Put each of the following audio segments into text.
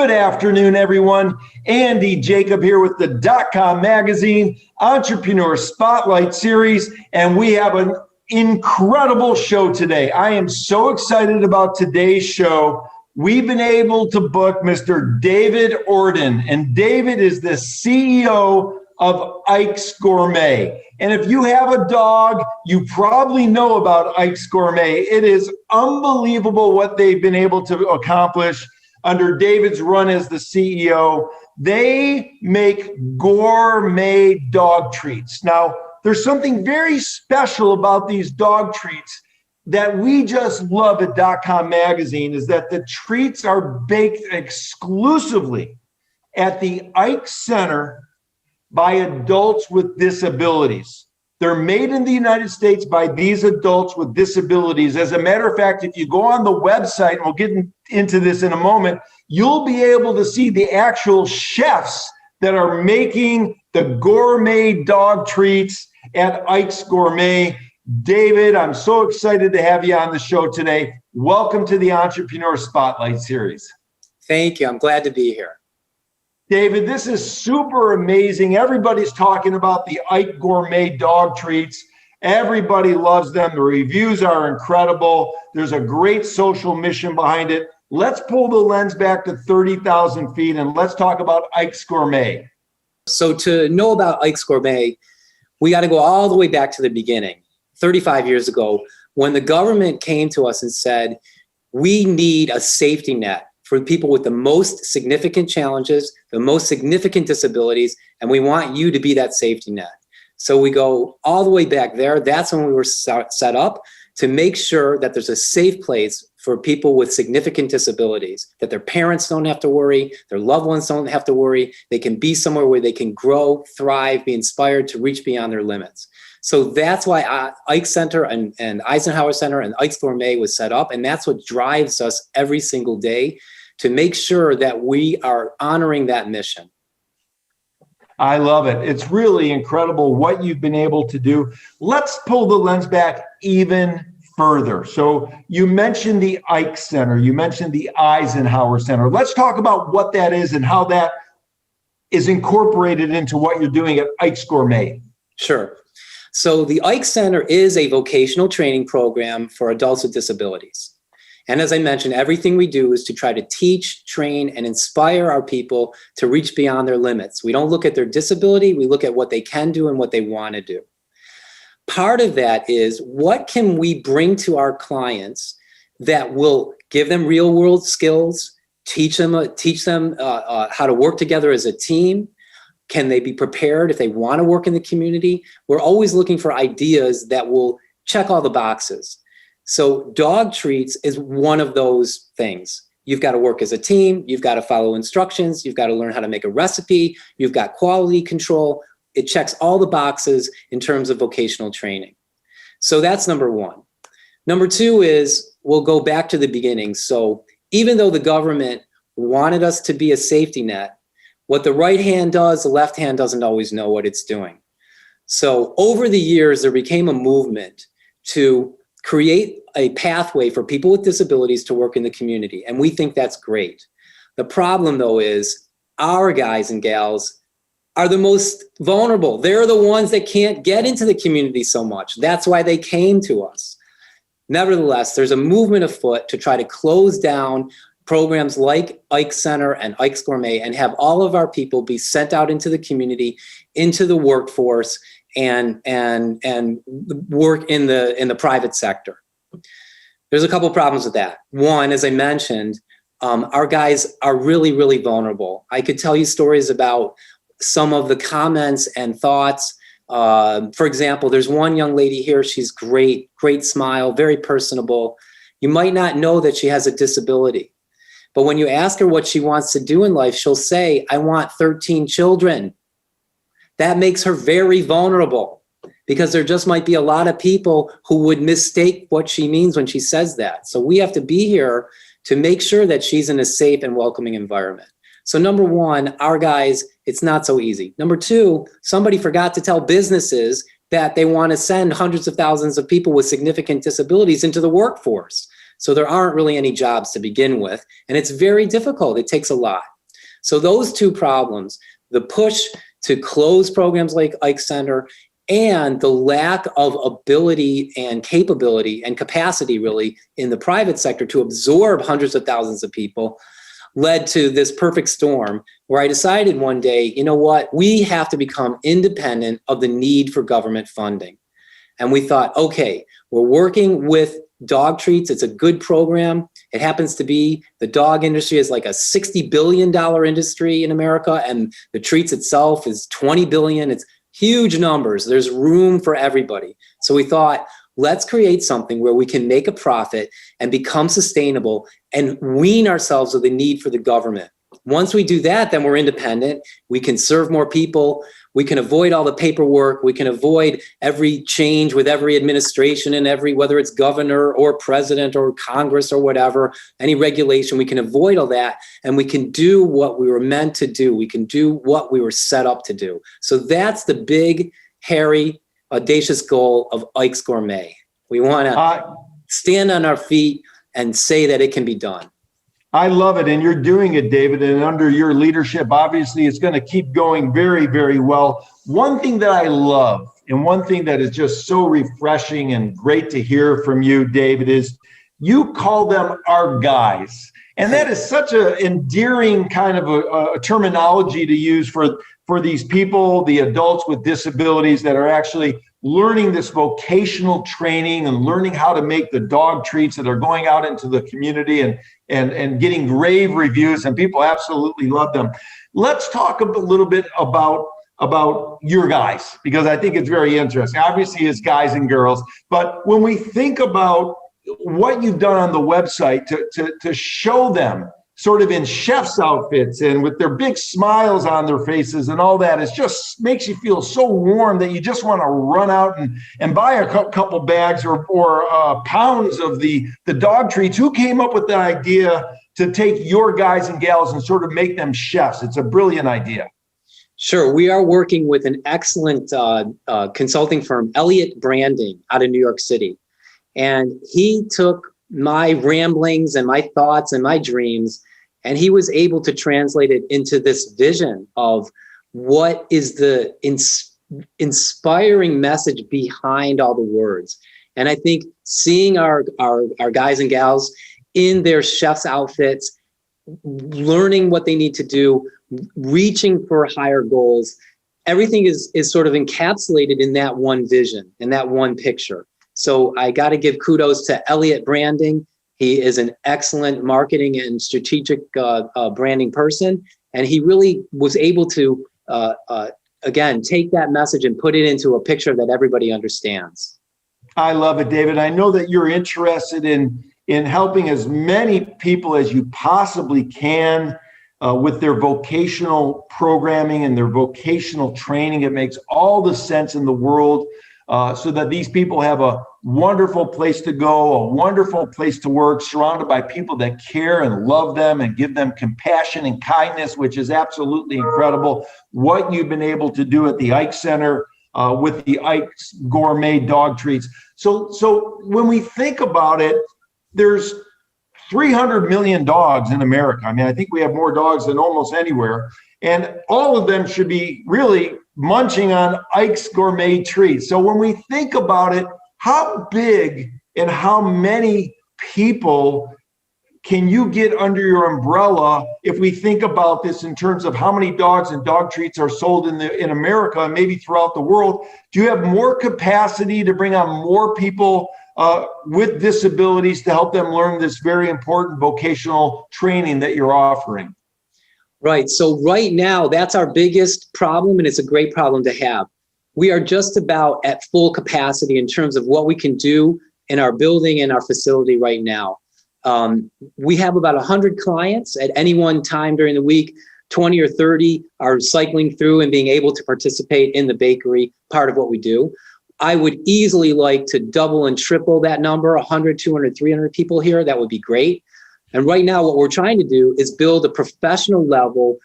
Good afternoon, everyone. Andy Jacob here with the DotCom Magazine Entrepreneur Spotlight Series, and we have an incredible show today. I am so excited about today's show. We've been able to book Mr. David Ordan, and David is the CEO of Ike'sGourmet. And if you have a dog, you probably know about Ike'sGourmet. It is unbelievable what they've been able to accomplish under David's run as the CEO. They make gourmet dog treats. Now, there's something very special about these dog treats that we just love at DotCom Magazine, is that the treats are baked exclusively at the Ike Center by adults with disabilities. They're made in the United States by these adults with disabilities. As a matter of fact, if you go on the website, and we'll get into this in a moment, you'll be able to see the actual chefs that are making the gourmet dog treats at Ike'sGourmet. David, I'm so excited to have you on the show today. Welcome to the Entrepreneur Spotlight Series. Thank you. I'm glad to be here. David, this is super amazing. Everybody's talking about the Ike'sGourmet dog treats. Everybody loves them. The reviews are incredible. There's a great social mission behind it. Let's pull the lens back to 30,000 feet and let's talk about Ike'sGourmet. So to know about Ike'sGourmet, we got to go all the way back to the beginning, 35 years ago, when the government came to us and said, we need a safety net for people with the most significant challenges, the most significant disabilities, and we want you to be that safety net. So we go all the way back there. That's when we were set up to make sure that there's a safe place for people with significant disabilities, that their parents don't have to worry, their loved ones don't have to worry. They can be somewhere where they can grow, thrive, be inspired to reach beyond their limits. So that's why Ike Center and Eisenhower Center and Ike'sGourmet was set up. And that's what drives us every single day to make sure that we are honoring that mission. I love it. It's really incredible what you've been able to do. Let's pull the lens back even further. So you mentioned the Ike Center, you mentioned the Eisenhower Center. Let's talk about what that is and how that is incorporated into what you're doing at Ike'sGourmet. Sure. So the Ike Center is a vocational training program for adults with disabilities. And as I mentioned, everything we do is to try to teach, train, and inspire our people to reach beyond their limits. We don't look at their disability, we look at what they can do and what they want to do. Part of that is, what can we bring to our clients that will give them real world skills, teach them how to work together as a team? Can they be prepared if they want to work in the community? We're always looking for ideas that will check all the boxes. So dog treats is one of those things. You've got to work as a team. You've got to follow instructions. You've got to learn how to make a recipe. You've got quality control. It checks all the boxes in terms of vocational training. So that's number one. Number two is, we'll go back to the beginning. So even though the government wanted us to be a safety net, what the right hand does, the left hand doesn't always know what it's doing. So over the years, there became a movement to create a pathway for people with disabilities to work in the community. And we think that's great. The problem, though, is our guys and gals are the most vulnerable. They're the ones that can't get into the community so much. That's why they came to us. Nevertheless, there's a movement afoot to try to close down programs like Ike Center and Ike'sGourmet and have all of our people be sent out into the community, into the workforce, and work in the private sector. There's a couple problems with that. One, as I mentioned, our guys are really, really vulnerable. I could tell you stories about some of the comments and thoughts. For example, there's one young lady here. She's great smile, very personable. You might not know that she has a disability, but when you ask her what she wants to do in life, she'll say, I want 13 children. That makes her very vulnerable, because there just might be a lot of people who would mistake what she means when she says that. So we have to be here to make sure that she's in a safe and welcoming environment. So number one, our guys, it's not so easy. Number two, somebody forgot to tell businesses that they want to send hundreds of thousands of people with significant disabilities into the workforce. So there aren't really any jobs to begin with, and it's very difficult. It takes a lot. So those two problems, the push to close programs like Ike Center and the lack of ability and capability and capacity really in the private sector to absorb hundreds of thousands of people, led to this perfect storm where I decided one day, you know what, we have to become independent of the need for government funding. And we thought, okay, we're working with dog treats. It's a good program. It happens to be the dog industry is like a $60 billion industry in America, and the treats itself is $20 billion. It's huge numbers. There's room for everybody. So we thought, let's create something where we can make a profit and become sustainable and wean ourselves of the need for the government. Once we do that, then we're independent. We can serve more people. We can avoid all the paperwork. We can avoid every change with every administration and whether it's governor or president or Congress or whatever, any regulation, we can avoid all that. And we can do what we were meant to do. We can do what we were set up to do. So that's the big, hairy, audacious goal of Ike's Gourmet. We want to stand on our feet and say that it can be done. I love it. And you're doing it, David. And under your leadership, obviously, it's going to keep going very, very well. One thing that I love and one thing that is just so refreshing and great to hear from you, David, is you call them our guys. And that is such an endearing kind of a terminology to use for these people, the adults with disabilities that are actually learning this vocational training and learning how to make the dog treats that are going out into the community and getting rave reviews, and people absolutely love them. Let's talk a little bit about your guys, because I think it's very interesting. Obviously, it's guys and girls, but when we think about what you've done on the website to show them sort of in chef's outfits and with their big smiles on their faces and all that, it just makes you feel so warm that you just want to run out and buy a couple bags or pounds of the dog treats. Who came up with the idea to take your guys and gals and sort of make them chefs? It's a brilliant idea. Sure. We are working with an excellent consulting firm, Elliott Branding, out of New York City. And he took my ramblings and my thoughts and my dreams, and he was able to translate it into this vision of what is the inspiring message behind all the words. And I think seeing our guys and gals in their chef's outfits, learning what they need to do, reaching for higher goals, everything is sort of encapsulated in that one vision, in that one picture. So I got to give kudos to Elliott Branding. He is an excellent marketing and strategic branding person. And he really was able to, again, take that message and put it into a picture that everybody understands. I love it, David. I know that you're interested in helping as many people as you possibly can with their vocational programming and their vocational training. It makes all the sense in the world. So that these people have a wonderful place to go, a wonderful place to work, surrounded by people that care and love them and give them compassion and kindness, which is absolutely incredible. What you've been able to do at the Ike Center with the Ike's Gourmet dog treats. So when we think about it, there's 300 million dogs in America. I mean, I think we have more dogs than almost anywhere. And all of them should be really munching on Ike's Gourmet treats. So when we think about it, how big and how many people can you get under your umbrella if we think about this in terms of how many dogs and dog treats are sold in America and maybe throughout the world? Do you have more capacity to bring on more people with disabilities to help them learn this very important vocational training that you're offering? Right. So right now, that's our biggest problem, and it's a great problem to have. We are just about at full capacity in terms of what we can do in our building and our facility right now. We have about 100 clients at any one time during the week. 20 or 30 are cycling through and being able to participate in the bakery, part of what we do. I would easily like to double and triple that number, 100, 200, 300 people here. That would be great. And right now, what we're trying to do is build a professional level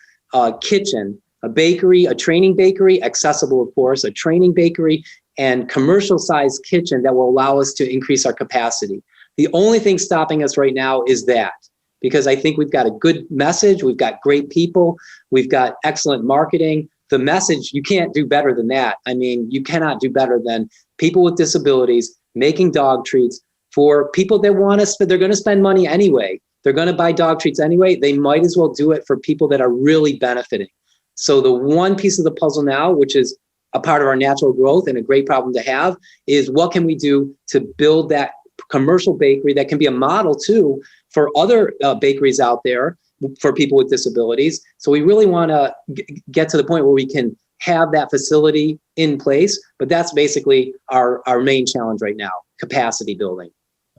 kitchen, a bakery, a training bakery, accessible, of course, a training bakery, and commercial sized kitchen that will allow us to increase our capacity. The only thing stopping us right now is that. because I think we've got a good message. We've got great people. We've got excellent marketing. The message, you can't do better than that. I mean, you cannot do better than people with disabilities making dog treats for people that want to, they're going to spend money anyway. They're going to buy dog treats anyway. They might as well do it for people that are really benefiting. So the one piece of the puzzle now, which is a part of our natural growth and a great problem to have, is what can we do to build that commercial bakery that can be a model too for other bakeries out there for people with disabilities. So we really want to get to the point where we can have that facility in place, but that's basically our main challenge right now, capacity building.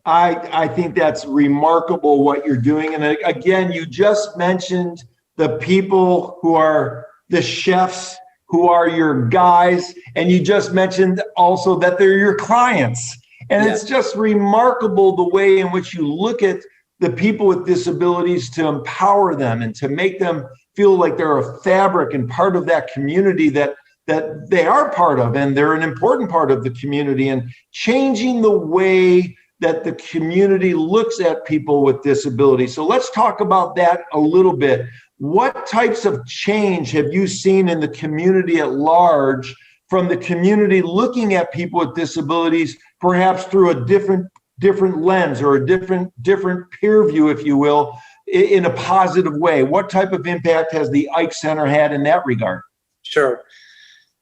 I think that's remarkable what you're doing. And again, you just mentioned the people who are the chefs, who are your guys, and you just mentioned also that they're your clients. And It's just remarkable the way in which you look at the people with disabilities to empower them and to make them feel like they're a fabric and part of that community that they are part of, and they're an important part of the community, and changing the way that the community looks at people with disabilities. So let's talk about that a little bit. What types of change have you seen in the community at large from the community looking at people with disabilities, perhaps through a different lens or a different peer view, if you will, in a positive way? What type of impact has the Ike Center had in that regard? Sure.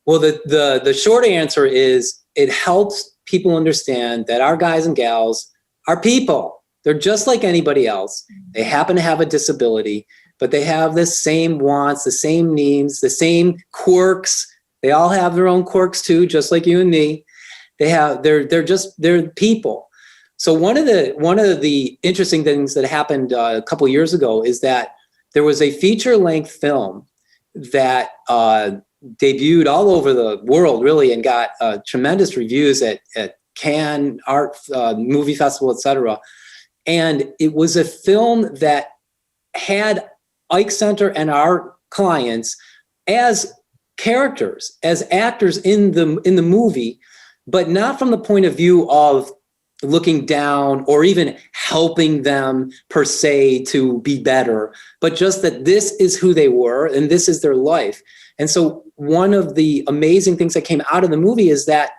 Well, the short answer is it helps people understand that our guys and gals are people. They're just like anybody else. They happen to have a disability, but they have the same wants, the same needs, the same quirks. They all have their own quirks too, just like you and me. They're people. So one of the interesting things that happened a couple years ago is that there was a feature-length film that debuted all over the world, really, and got tremendous reviews at Cannes Art Movie Festival, etc. And it was a film that had Ike Center and our clients as characters, as actors in the movie, but not from the point of view of looking down or even helping them per se to be better, but just that this is who they were and this is their life. And so one of the amazing things that came out of the movie is that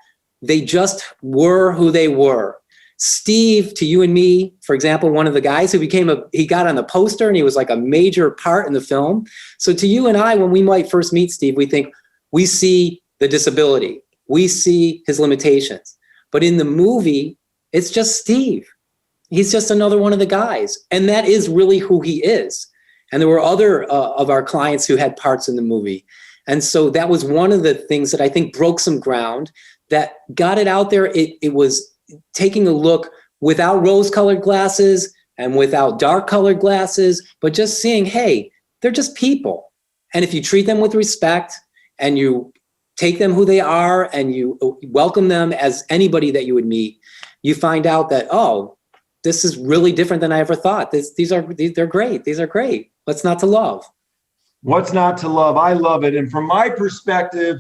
they just were who they were. Steve, to you and me, for example, one of the guys who he got on the poster and he was like a major part in the film. So to you and I, when we might first meet Steve, we see the disability, we see his limitations. But in the movie, it's just Steve. He's just another one of the guys. And that is really who he is. And there were other of our clients who had parts in the movie. And so that was one of the things that I think broke some ground, that got it out there. It was taking a look without rose-colored glasses and without dark-colored glasses, but just seeing, hey, they're just people. And if you treat them with respect and you take them who they are and you welcome them as anybody that you would meet, you find out that, oh, this is really different than I ever thought. They're great. These are great. What's not to love? What's not to love? I love it. And from my perspective,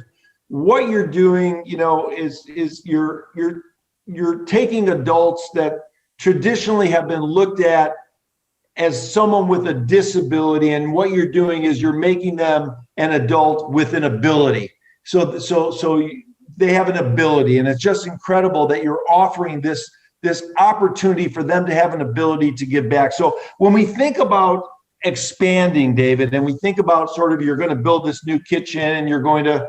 what you're doing, is you're taking adults that traditionally have been looked at as someone with a disability, and what you're doing is you're making them an adult with an ability. So they have an ability, and it's just incredible that you're offering this opportunity for them to have an ability to give back. So when we think about expanding, David, and we think about sort of, you're going to build this new kitchen and you're going to,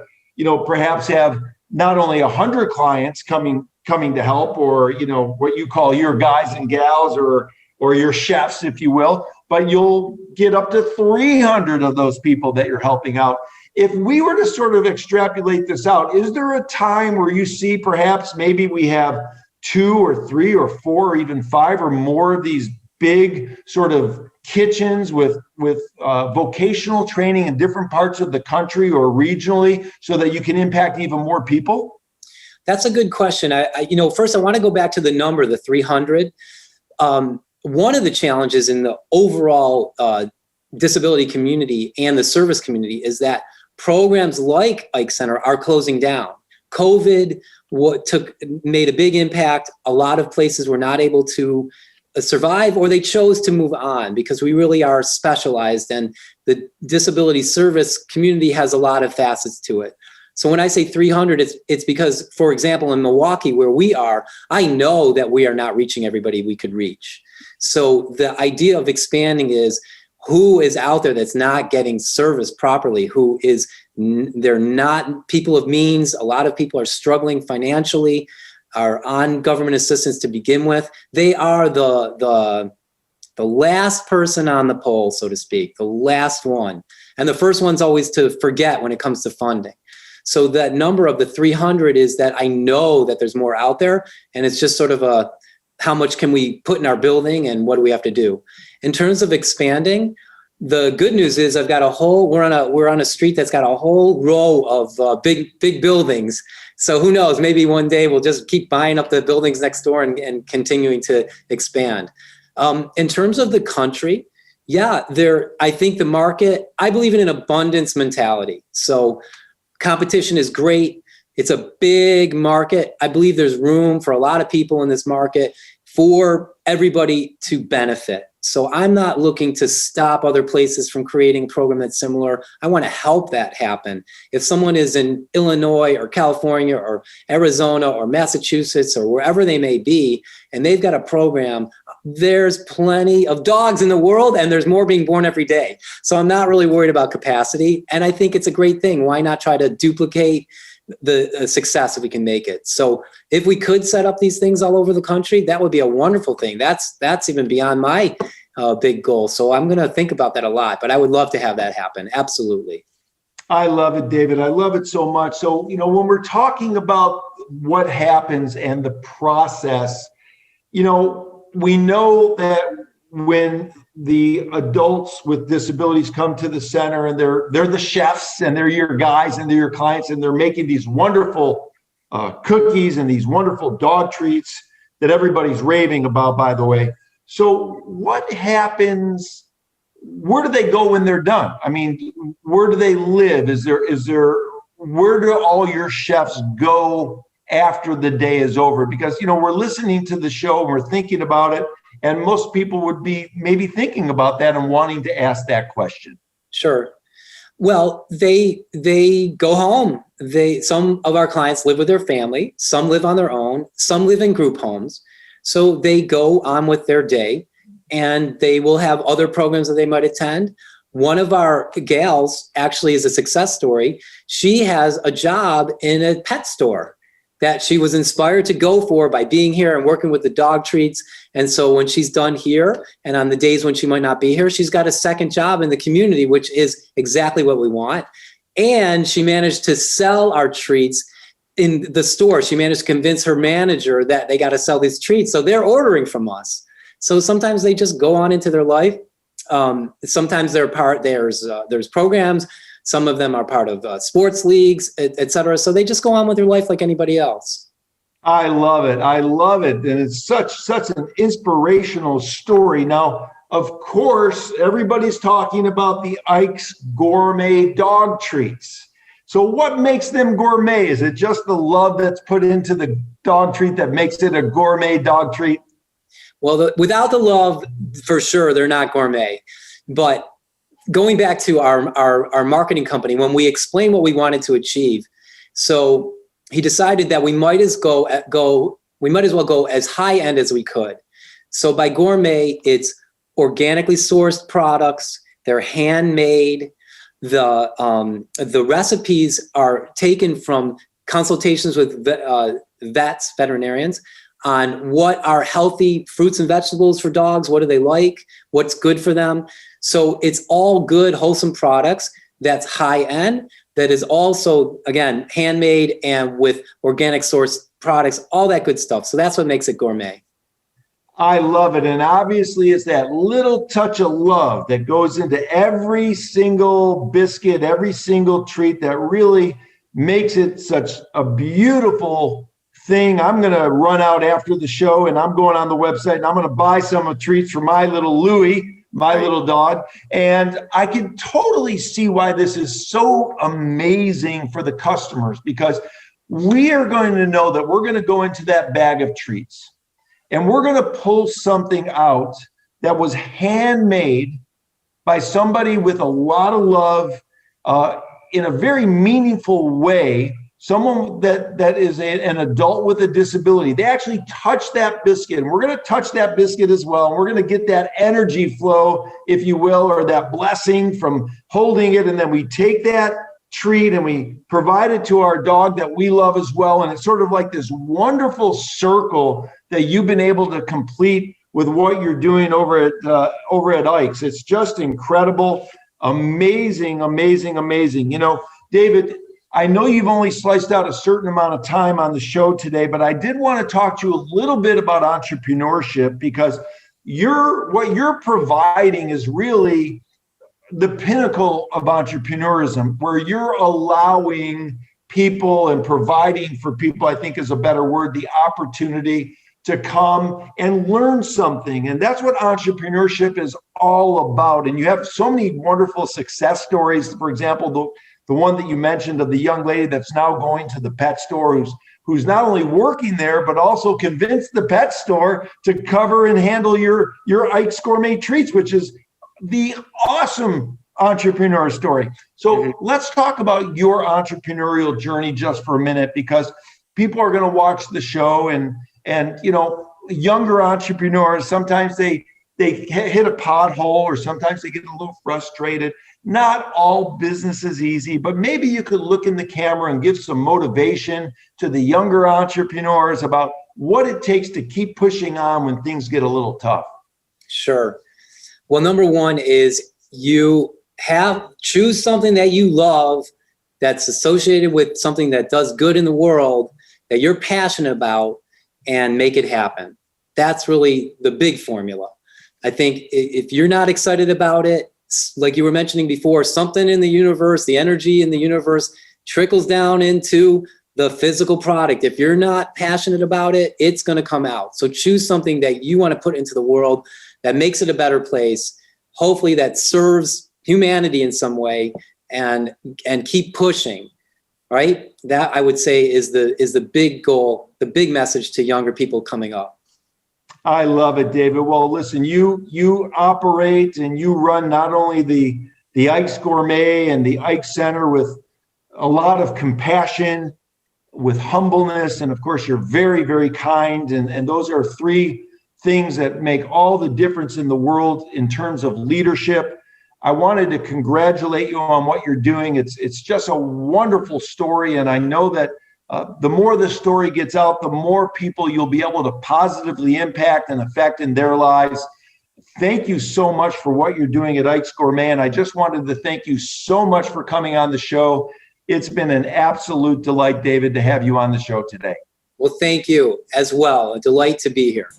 perhaps have not only 100 clients coming to help, or, what you call your guys and gals, or your chefs, if you will, but you'll get up to 300 of those people that you're helping out. If we were to sort of extrapolate this out, is there a time where you see perhaps maybe we have 2 or 3 or 4 or even 5 or more of these big sort of kitchens with vocational training in different parts of the country or regionally, so that you can impact even more people? That's a good question. First I want to go back to the number, the 300. One of the challenges in the overall disability community and the service community is that programs like Ike Center are closing down. COVID made a big impact. A lot of places were not able to survive, or they chose to move on, because we really are specialized, and the disability service community has a lot of facets to it. So when I say 300, it's because, for example, in Milwaukee, where we are, I know that we are not reaching everybody we could reach. So the idea of expanding is, who is out there that's not getting service properly, they're not people of means. A lot of people are struggling financially, are on government assistance to begin with. They are the last person on the pole, so to speak, the last one. And the first one's always to forget when it comes to funding. So that number of the 300 is that I know that there's more out there, and it's just sort of how much can we put in our building and what do we have to do? In terms of expanding, the good news is we're on a street that's got a whole row of big buildings. So who knows, maybe one day we'll just keep buying up the buildings next door and continuing to expand. In terms of the country, yeah, I think the market, I believe in an abundance mentality. So competition is great. It's a big market. I believe there's room for a lot of people in this market for everybody to benefit. So I'm not looking to stop other places from creating a program that's similar. I want to help that happen. If someone is in Illinois or California or Arizona or Massachusetts or wherever they may be, and they've got a program, there's plenty of dogs in the world, and there's more being born every day. So I'm not really worried about capacity. And I think it's a great thing. Why not try to duplicate the success if we can make it? So if we could set up these things all over the country, that would be a wonderful thing. That's even beyond my big goal. So I'm going to think about that a lot, but I would love to have that happen. Absolutely. I love it, David. I love it so much. So, when we're talking about what happens and the process, we know that when the adults with disabilities come to the center, and they're the chefs, and they're your guys, and they're your clients, and they're making these wonderful cookies and these wonderful dog treats that everybody's raving about, by the way. So what happens? Where do they go when they're done? I mean, where do they live? Where do all your chefs go after the day is over? Because, we're listening to the show and we're thinking about it, and most people would be maybe thinking about that and wanting to ask that question. Sure. Well, they go home. Some of our clients live with their family, some live on their own, some live in group homes. So they go on with their day, and they will have other programs that they might attend. One of our gals actually is a success story. She has a job in a pet store that she was inspired to go for by being here and working with the dog treats. And so when she's done here, and on the days when she might not be here, she's got a second job in the community, which is exactly what we want. And she managed to sell our treats in the store. She managed to convince her manager that they got to sell these treats. So they're ordering from us. So sometimes they just go on into their life. Sometimes there's programs. Some of them are part of sports leagues, et cetera. So they just go on with their life like anybody else. I love it. I love it. And it's such an inspirational story. Now, of course, everybody's talking about the Ike's Gourmet dog treats. So what makes them gourmet? Is it just the love that's put into the dog treat that makes it a gourmet dog treat? Well, without the love, for sure, they're not gourmet. But going back to our marketing company, when we explained what we wanted to achieve, so he decided that we might as well go as high end as we could. So by gourmet, it's organically sourced products. They're handmade. The recipes are taken from consultations with veterinarians on what are healthy fruits and vegetables for dogs. What do they like? What's good for them? So it's all good, wholesome products that's high end, that is also, again, handmade and with organic sourced products, all that good stuff. So that's what makes it gourmet. I love it. And obviously it's that little touch of love that goes into every single biscuit, every single treat that really makes it such a beautiful thing. I'm going to run out after the show, and I'm going on the website, and I'm going to buy some treats for my little Louie, my little dog. And I can totally see why this is so amazing for the customers, because we are going to know that we're going to go into that bag of treats, And we're going to pull something out that was handmade by somebody with a lot of love, in a very meaningful way, someone that is an adult with a disability. They actually touch that biscuit, and we're going to touch that biscuit as well. And we're going to get that energy flow, if you will, or that blessing from holding it. And then we take that treat and we provide it to our dog that we love as well. And it's sort of like this wonderful circle that you've been able to complete with what you're doing over at Ike's. It's just incredible. Amazing, amazing, amazing. You know, David, I know you've only sliced out a certain amount of time on the show today, but I did want to talk to you a little bit about entrepreneurship, because what you're providing is really the pinnacle of entrepreneurism, where you're allowing people and providing for people, I think is a better word, the opportunity to come and learn something. And that's what entrepreneurship is all about. And you have so many wonderful success stories. For example, the one that you mentioned of the young lady that's now going to the pet store, who's not only working there, but also convinced the pet store to cover and handle your Ike's Gourmet treats, which is the awesome entrepreneur story. So let's talk about your entrepreneurial journey just for a minute, because people are going to watch the show, and you know, younger entrepreneurs, sometimes they hit a pothole, or sometimes they get a little frustrated. Not all business is easy, but maybe you could look in the camera and give some motivation to the younger entrepreneurs about what it takes to keep pushing on when things get a little tough. Sure. Well, number one is choose something that you love, that's associated with something that does good in the world, that you're passionate about, and make it happen. That's really the big formula. I think if you're not excited about it, like you were mentioning before, something in the universe, the energy in the universe trickles down into the physical product. If you're not passionate about it, it's going to come out. So choose something that you want to put into the world that makes it a better place, hopefully that serves humanity in some way, and keep pushing, right? That, I would say, is the big goal, the big message to younger people coming up. I love it, David. Well, listen, you operate and you run not only the Ike's Gourmet and the Ike Center with a lot of compassion, with humbleness, and of course, you're very, very kind. And those are three things that make all the difference in the world in terms of leadership. I wanted to congratulate you on what you're doing. It's just a wonderful story. And I know that the more the story gets out, the more people you'll be able to positively impact and affect in their lives. Thank you so much for what you're doing at Ike's Gourmet. And I just wanted to thank you so much for coming on the show. It's been an absolute delight, David, to have you on the show today. Well, thank you as well. A delight to be here.